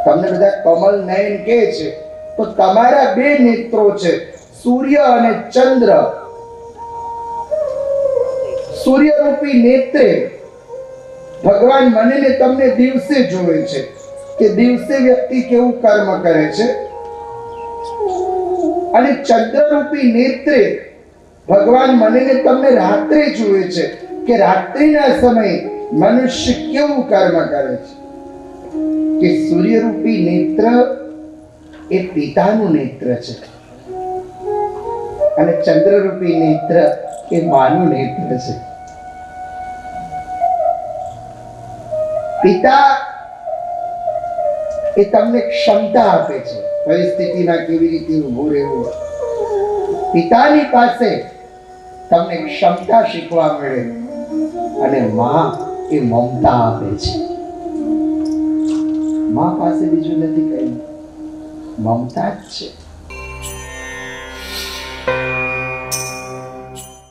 તમને બધા કમલ નયન કહે છે, તો તમારા બે નેત્રો છે, સૂર્ય અને ચંદ્ર. સૂર્ય રૂપી નેત્રે ભગવાન મને ને તમને દિવસે જોવે છે કે દિવસે વ્યક્તિ કેવું કર્મ કરે છે, અને ચંદ્ર રૂપી નેત્રે ભગવાન મને ને તમને રાત્રે જુએ છે કે રાત્રિના સમયે મનુષ્ય કેવું કર્મ કરે છે. કે સૂર્ય રૂપી નેત્ર એ પિતાનું નેત્ર છે, અને ચંદ્ર રૂપી નેત્ર એ માનું નેત્ર છે. પિતા એ તમને ક્ષમતા આપે છે પરિસ્થિતિમાં કેવી રીતે ઊભું રહેવું. પિતાની પાસે તમને ક્ષમતા શીખવા મળે, અને માં એ મમતા આપે છે. માં પાસે બીજું નથી કઈ, મમતા જ છે.